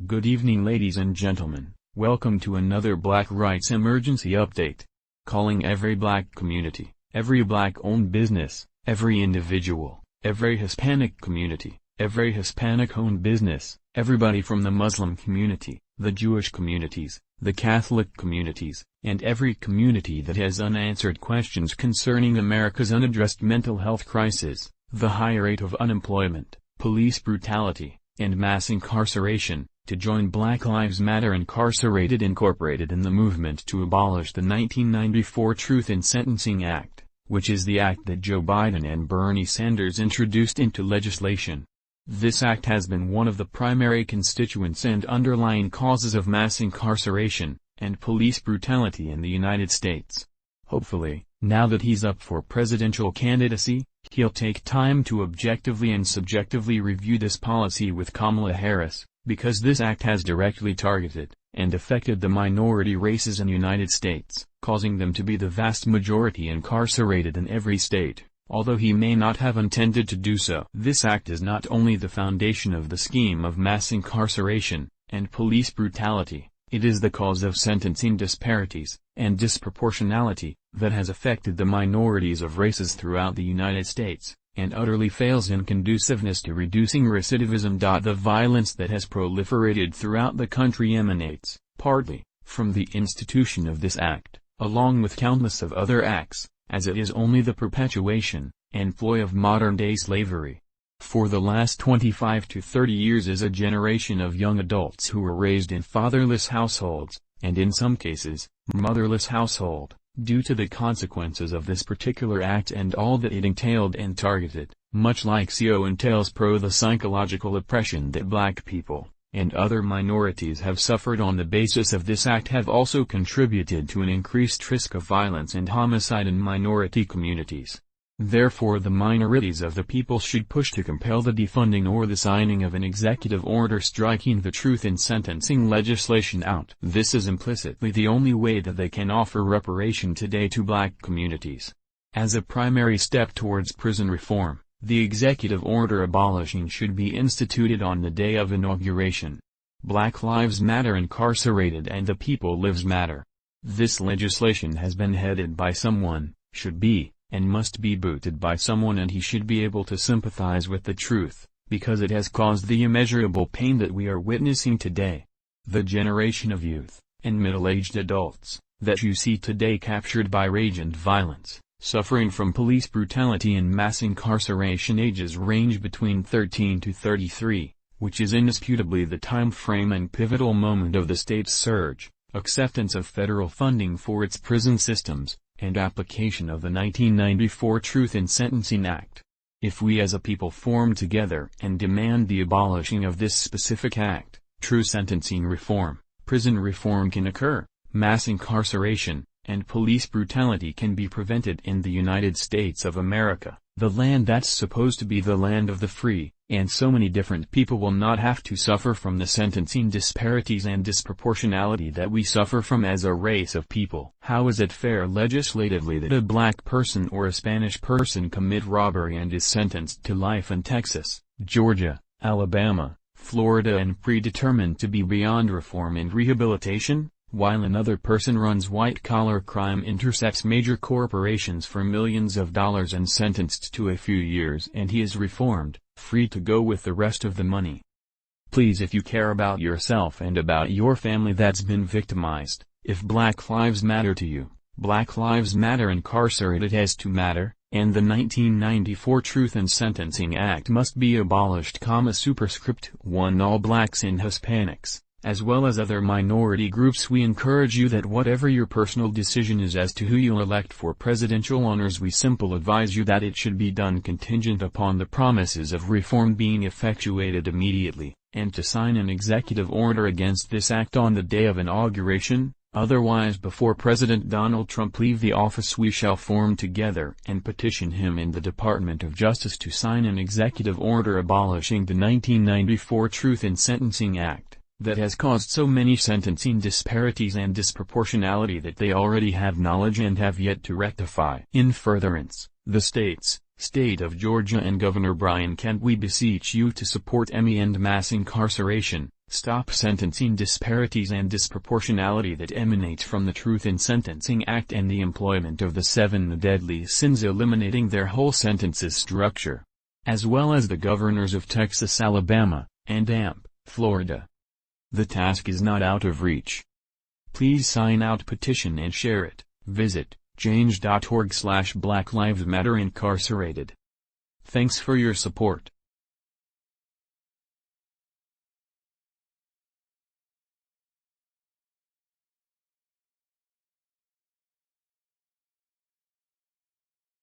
Good evening, ladies and gentlemen. Welcome to another Black Rights Emergency Update. Calling every Black community, every Black-owned business, every individual, every Hispanic community, every Hispanic-owned business, everybody from the Muslim community, the Jewish communities, the Catholic communities, and every community that has unanswered questions concerning America's unaddressed mental health crisis, the high rate of unemployment, police brutality, and mass incarceration, to join Black Lives Matter Incarcerated Incorporated in the movement to abolish the 1994 Truth in Sentencing Act, which is the act that Joe Biden and Bernie Sanders introduced into legislation. This act has been one of the primary constituents and underlying causes of mass incarceration and police brutality in the United States. Hopefully, now that he's up for presidential candidacy, he'll take time to objectively and subjectively review this policy with Kamala Harris, because this act has directly targeted and affected the minority races in the United States, causing them to be the vast majority incarcerated in every state, although he may not have intended to do so. This act is not only the foundation of the scheme of mass incarceration and police brutality, it is the cause of sentencing disparities and disproportionality that has affected the minorities of races throughout the United States, and utterly fails in conduciveness to reducing recidivism. The violence that has proliferated throughout the country emanates, partly, from the institution of this act, along with countless of other acts, as it is only the perpetuation and ploy of modern-day slavery. For the last 25 to 30 years is a generation of young adults who were raised in fatherless households, and in some cases, motherless household, due to the consequences of this particular act and all that it entailed and targeted, much like CO entails the psychological oppression that Black people, and other minorities have suffered on the basis of this act have also contributed to an increased risk of violence and homicide in minority communities. Therefore the minorities of the people should push to compel the defunding or the signing of an executive order striking the truth in sentencing legislation out. This is implicitly the only way that they can offer reparation today to Black communities. As a primary step towards prison reform, the executive order abolishing should be instituted on the day of inauguration. Black Lives Matter Incarcerated and the People Lives Matter. This legislation has been headed by someone, should be, and must be booted by someone, and he should be able to sympathize with the truth, because it has caused the immeasurable pain that we are witnessing today. The generation of youth, and middle-aged adults, that you see today captured by rage and violence, suffering from police brutality and mass incarceration, ages range between 13 to 33, which is indisputably the time frame and pivotal moment of the state's surge, acceptance of federal funding for its prison systems, and application of the 1994 Truth in Sentencing Act. If we as a people form together and demand the abolishing of this specific act, true sentencing reform, prison reform can occur, mass incarceration, and police brutality can be prevented in the United States of America, the land that's supposed to be the land of the free, and so many different people will not have to suffer from the sentencing disparities and disproportionality that we suffer from as a race of people. How is it fair legislatively that a Black person or a Spanish person commit robbery and is sentenced to life in Texas, Georgia, Alabama, Florida and predetermined to be beyond reform and rehabilitation, while another person runs white-collar crime, intercepts major corporations for millions of dollars and sentenced to a few years, and he is reformed, free to go with the rest of the money? Please, if you care about yourself and about your family that's been victimized, if Black Lives matter to you, Black Lives Matter Incarcerated has to matter, and the 1994 Truth in Sentencing Act must be abolished. Superscript 1. All Blacks and Hispanics, as well as other minority groups, we encourage you that whatever your personal decision is as to who you'll elect for presidential honors, we simply advise you that it should be done contingent upon the promises of reform being effectuated immediately, and to sign an executive order against this act on the day of inauguration. Otherwise, before President Donald Trump leave the office, we shall form together and petition him in the Department of Justice to sign an executive order abolishing the 1994 Truth in Sentencing Act, that has caused so many sentencing disparities and disproportionality that they already have knowledge and have yet to rectify. In furtherance, the states, State of Georgia and Governor Brian Kemp, we beseech you to support end mass incarceration, stop sentencing disparities and disproportionality that emanates from the Truth in Sentencing Act and the employment of the 7 deadly sins, eliminating their whole sentences structure, as well as the governors of Texas, Alabama, and Florida. The task is not out of reach. Please sign out petition and share it. Visit change.org/Black Lives Matter Incarcerated. Thanks for your support.